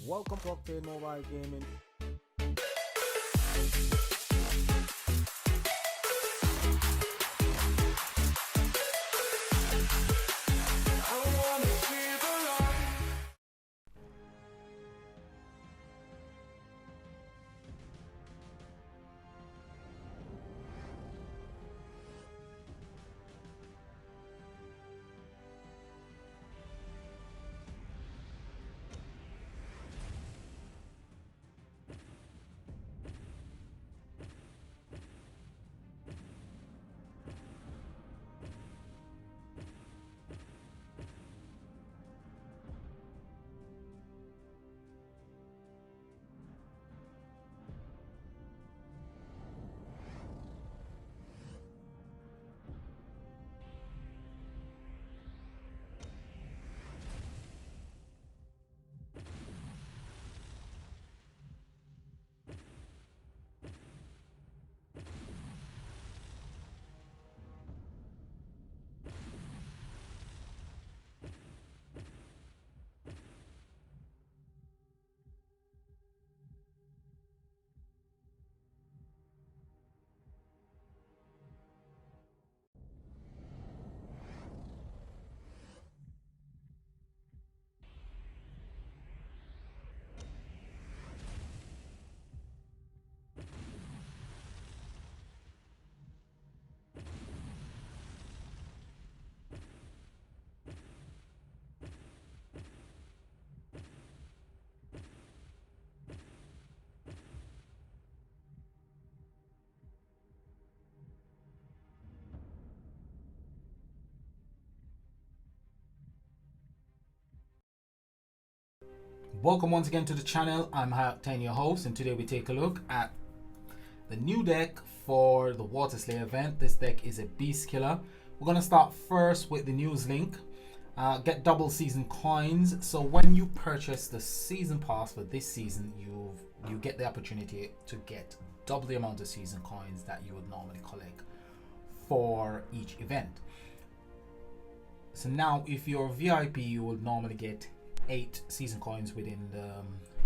Welcome to Octane Mobile Gaming. Welcome once again to the channel. I'm Octane, your host, and today we take a look at the new deck for the Water Slayer event. This deck is a beast killer. We're going to start first with the news link. Get double season coins. So when you purchase the season pass for this season, you get the opportunity to get double the amount of season coins that you would normally collect for each event. So now if you're VIP, you will normally get 8 season coins within the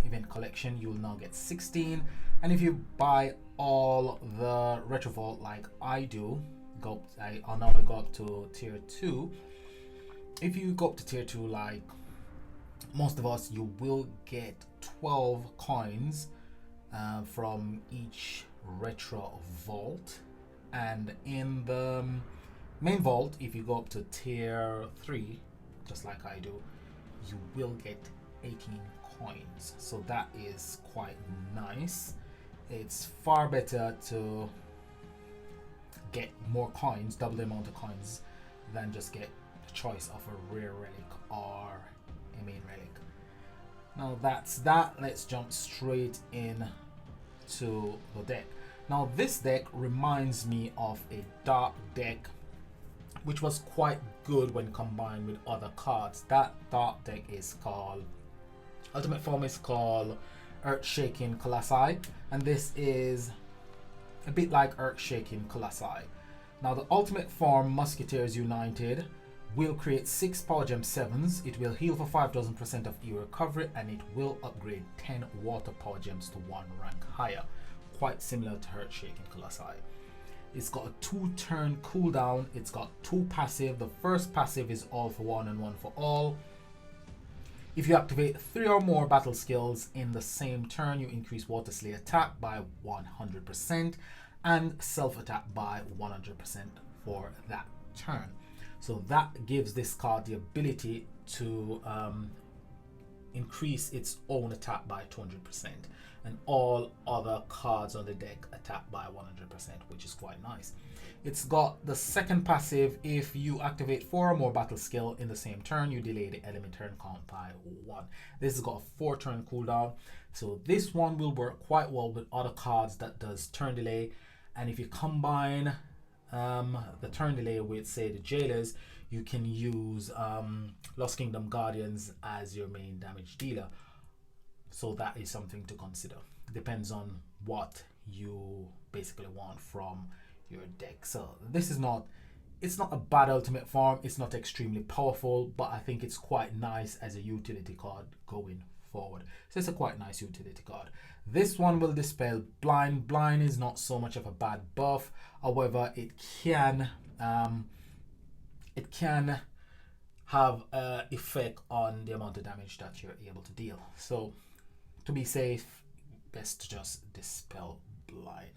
event collection. You will now get 16, and if you buy all the retro vault like I do, I'll now go up to tier 2. If you go up to tier 2 like most of us, you will get 12 coins from each retro vault. And in the main vault, if you go up to tier 3 just like I do, you will get 18 coins. So that is quite nice. It's far better to get more coins, double the amount of coins, than just get the choice of a rare relic or a main relic. Now that's that. Let's jump straight in to the deck. Now this deck reminds me of a dark deck which was quite good when combined with other cards. That dark deck is called, ultimate form is called Earth-Shaking Colossi, and this is a bit like Earth-Shaking Colossi. Now the ultimate form, Musketeers United, will create 6 Power Gem 7s. It will heal for 5000% of E recovery, and it will upgrade 10 Water Power Gems to 1 rank higher. Quite similar to Earth-Shaking Colossi. It's got a 2-turn cooldown. It's got 2 passive. The first passive is all for one and one for all. If you activate 3 or more battle skills in the same turn, you increase Water Slayer attack by 100% and self attack by 100% for that turn. So that gives this card the ability to increase its own attack by 200%, and all other cards on the deck attack by 100%, which is quite nice. It's got the second passive. If you activate 4 or more battle skill in the same turn, you delay the element turn count by 1. This has got a 4-turn cooldown, so this one will work quite well with other cards that does turn delay. And if you combine the turn delay with, say, the Jailers, you can use Lost Kingdom Guardians as your main damage dealer. So that is something to consider. Depends on what you basically want from your deck. So this is not, it's not a bad ultimate form. It's not extremely powerful, but I think it's quite nice as a utility card going forward. So it's a quite nice utility card. This one will dispel blind. Blind is not so much of a bad buff. However, it can have an effect on the amount of damage that you're able to deal. So to be safe, best to just dispel blind.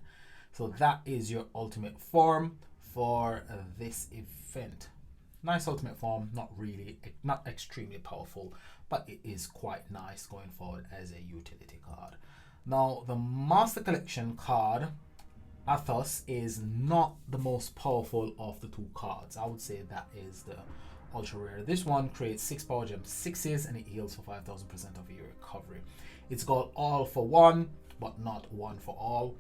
So that is your ultimate form for this event. Nice ultimate form, not extremely powerful, but it is quite nice going forward as a utility card. Now the Master Collection card, Athos, is not the most powerful of the two cards. I would say that is the ultra rare. This one creates 6 power gem 6s and it heals for 5000% of your recovery. It's got all for one, but not one for all.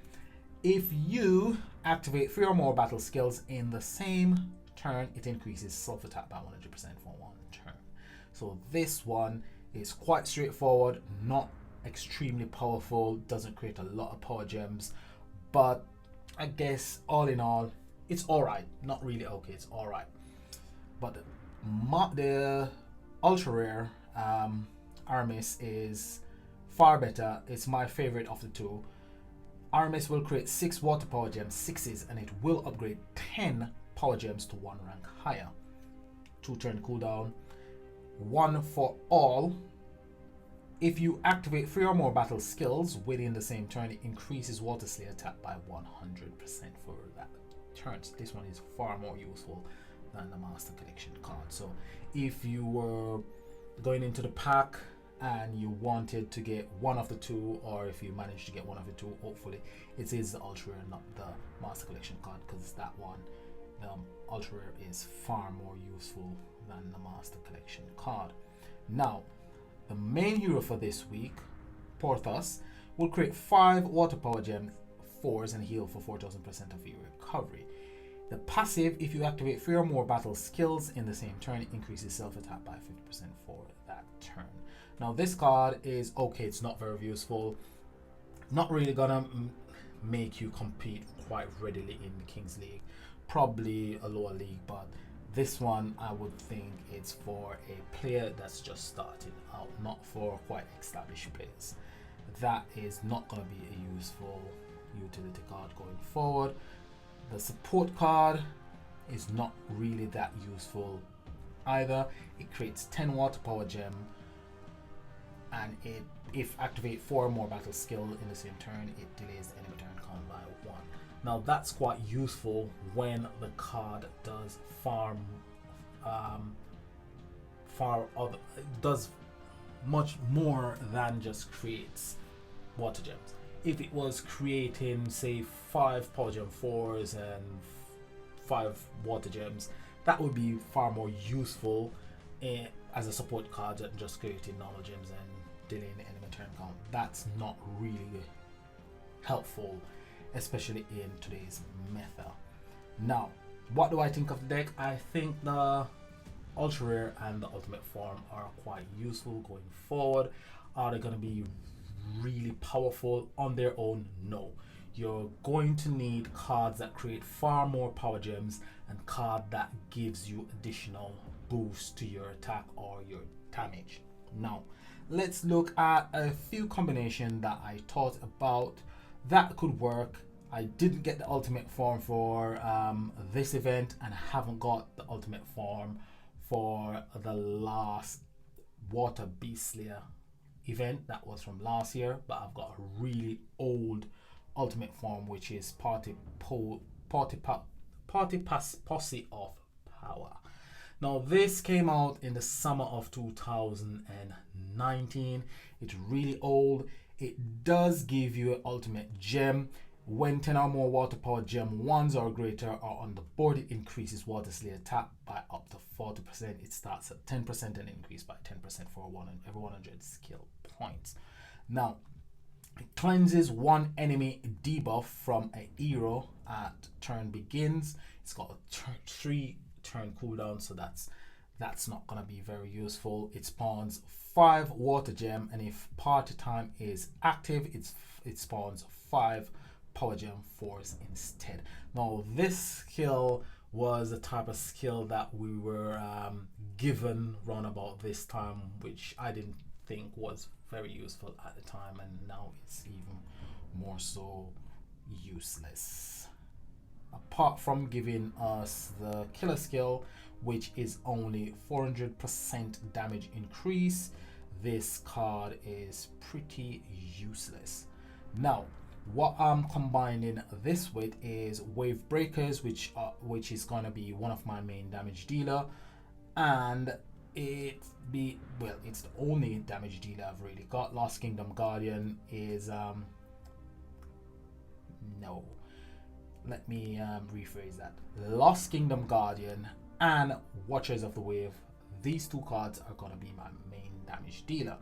If you activate 3 or more battle skills in the same turn, it increases self attack by 100% for one turn. So this one is quite straightforward, not extremely powerful, doesn't create a lot of power gems, but I guess all in all, it's alright. Not really okay, it's alright. But the ultra rare Aramis is far better. It's my favorite of the two. Aramis will create 6 water power gems 6s and it will upgrade 10 power gems to 1 rank higher. 2 turn cooldown, 1 for all. If you activate 3 or more battle skills within the same turn, it increases Water Slayer attack by 100% for that turn. So this one is far more useful than the Master Collection card. So if you were going into the pack and you wanted to get one of the two, or if you managed to get one of the two, hopefully it is the ultra rare, not the Master Collection card, because that one, the ultra rare, is far more useful than the Master Collection card. Now the main hero for this week, Porthos, will create 5 water power gem 4s and heal for 4000% of your recovery. The passive, if you activate 3 or more battle skills in the same turn, it increases self attack by 50% for that turn. Now this card is okay, it's not very useful, not really gonna make you compete quite readily in the Kings League, probably a lower league, but this one I would think it's for a player that's just starting out, not for quite established players. That is not going to be a useful utility card going forward. The support card is not really that useful either. It creates 10 water power gem and it, if activate 4 or more battle skill in the same turn, it delays the enemy turn count by 1. Now that's quite useful when the card does does much more than just creates water gems. If it was creating, say, 5 power gem 4s and 5 water gems, that would be far more useful as a support card than just creating normal gems and delaying the enemy turn count. That's not really helpful, especially in today's meta. Now, what do I think of the deck? I think the ultra rare and the ultimate form are quite useful going forward. Are they going to be really powerful on their own? No. You're going to need cards that create far more power gems and card that gives you additional boost to your attack or your damage. Now let's look at a few combinations that I thought about that could work. I didn't get the ultimate form for this event, and I haven't got the ultimate form for the last Water Beast Slayer event that was from last year, but I've got a really old ultimate form, which is Posse of Power. Now this came out in the summer of 2019. It's really old. It does give you an ultimate gem. When 10 or more water power gem 1s or greater are on the board, it increases Water Slayer attack by up to 40%. It starts at 10% and increase by 10% for every 100 skill points. Now, it cleanses one enemy debuff from a hero at turn begins. It's got a 3 turn cooldown, so that's not going to be very useful. It spawns 5 water gem, and if party time is active, it spawns 5 power gem 4s instead. Now this skill was the type of skill that we were given round about this time, which I didn't think was very useful at the time, and now it's even more so useless. Apart from giving us the killer skill, which is only 400% damage increase, this card is pretty useless. Now, what I'm combining this with is Wave Breakers, which is gonna be one of my main damage dealer, and it's the only damage dealer I've really got. Lost Kingdom Guardian is no. Let me rephrase that. Lost Kingdom Guardian and Watchers of the Wave. These two cards are gonna be my main damage dealer.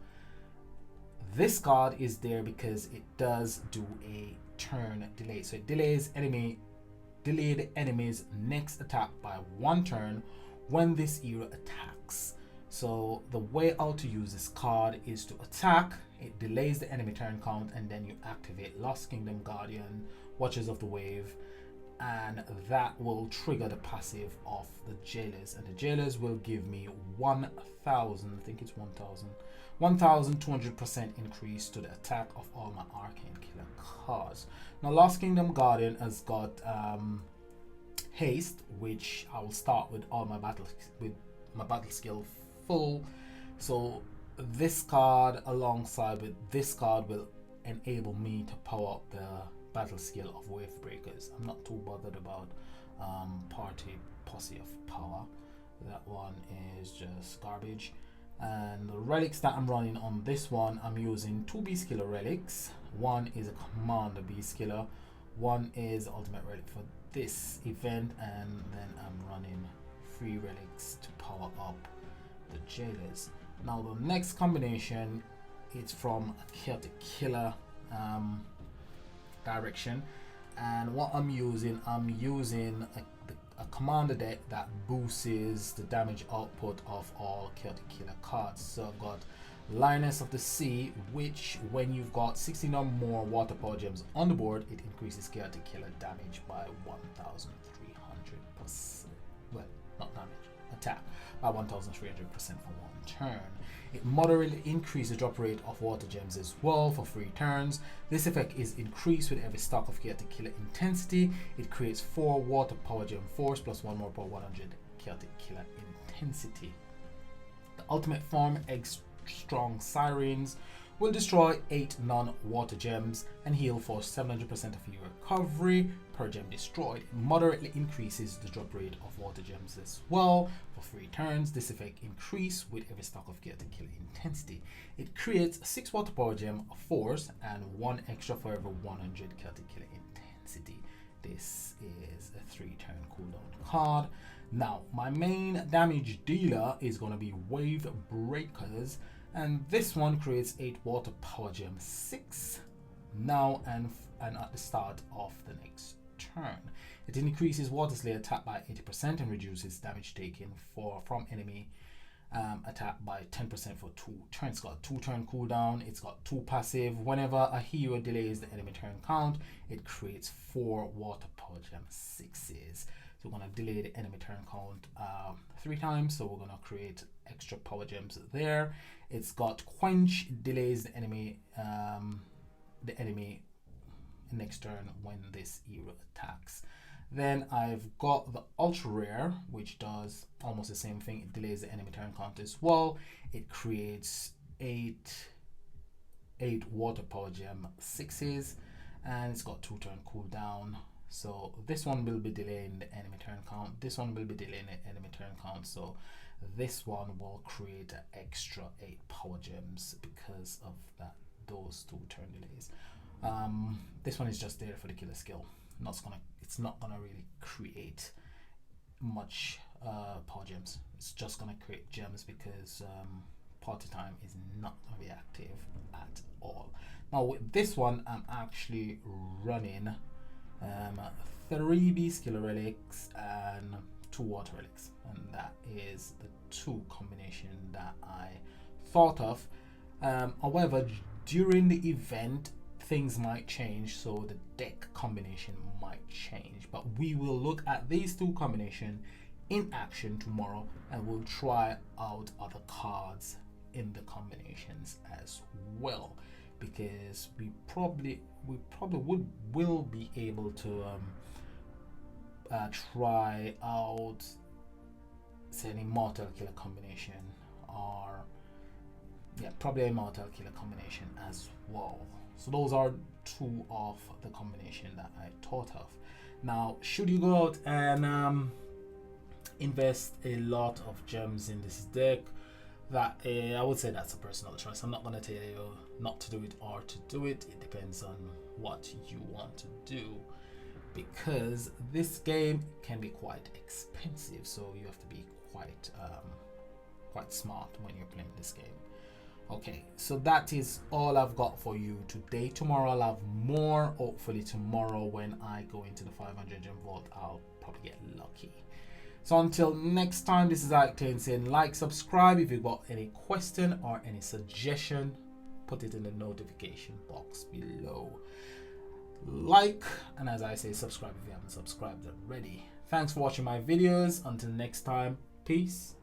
This card is there because it does do a turn delay. So it delay the enemy's next attack by 1 turn when this hero attacks. So the way how to use this card is to attack, it delays the enemy turn count, and then you activate Lost Kingdom Guardian, Watchers of the Wave, and that will trigger the passive of the Jailers, and the Jailers will give me 1,000, I think it's 1,200% increase to the attack of all my Arcane Killer cards. Now Lost Kingdom Guardian has got haste, which I will start with all my battle skill full. So this card alongside with this card will enable me to power up the battle skill of Wave Breakers. I'm not too bothered about posse of power. That one is just garbage. And the relics that I'm running on this one, I'm using 2 Beast Killer relics. One is a Commander Beast Killer, one is Ultimate Relic for this event, and then I'm running 3 relics to power up the Jailers. Now the next combination, it's from a Chaotic Killer direction, and what I'm using a commander deck that boosts the damage output of all Chaotic Killer cards. So I've got Lioness of the Sea, which when you've got 16 or more water power gems on the board, it increases Chaotic Killer damage by 1,300%. Well, not damage, attack by 1,300% for 1 turn. It moderately increases the drop rate of water gems as well for 3 turns. This effect is increased with every stock of Chaotic Killer intensity. It creates 4 water power gem force plus 1 more per 100 Chaotic Killer intensity. The ultimate form, Egg Strong Sirens, will destroy 8 non-water gems and heal for 700% of your recovery per gem destroyed. It moderately increases the drop rate of water gems as well for 3 turns. This effect increases with every stock of Chaotic Killer intensity. It creates 6 water power gem force and 1 extra for every 100 Chaotic Killer intensity. This is a 3-turn cooldown card. Now my main damage dealer is going to be Wave Breakers, and this one creates 8 water power gem 6 now and at the start of the next turn. It increases Water Slayer attack by 80% and reduces damage taken from enemy attack by 10% for 2 turns. It's got a 2-turn cooldown. It's got 2 passive. Whenever a hero delays the enemy turn count, it creates 4 water power gem 6s. So we're going to delay the enemy turn count 3 times, so we're going to create extra power gems there. It's got Quench, delays the enemy next turn when this hero attacks. Then I've got the Ultra Rare, which does almost the same thing. It delays the enemy turn count as well. It creates 8 water power gem 6s, and it's got 2-turn cooldown. So this one will be delaying the enemy turn count. This one will be delaying the enemy turn count. So this one will create an extra 8 power gems because of those 2-turn delays. This one is just there for the killer skill. It's not gonna really create much power gems. It's just gonna create gems because party time is not gonna be active at all. Now with this one, I'm actually running 3 Beast Killer relics and 2 water relics, and that is the 2 combination that I thought of. However, during the event things might change, so the deck combination might change, but we will look at these 2 combinations in action tomorrow, and we'll try out other cards in the combinations as well, because we probably will be able to try out, say, an immortal killer combination, or yeah, probably a mortal killer combination as well. So those are two of the combination that I thought of. Now, should you go out and invest a lot of gems in this deck, that I would say that's a personal choice. I'm not going to tell you not to do it or to do it. It depends on what you want to do, because this game can be quite expensive, so you have to be quite smart when you're playing this game. Okay, so that is all I've got for you today. Tomorrow I'll have more. Hopefully tomorrow when I go into the 500 gem vault, I'll probably get lucky. So until next time, this is Octane saying like, subscribe. If you've got any question or any suggestion, put it in the notification box below. Like, and as I say, subscribe if you haven't subscribed already. Thanks for watching my videos. Until next time, peace.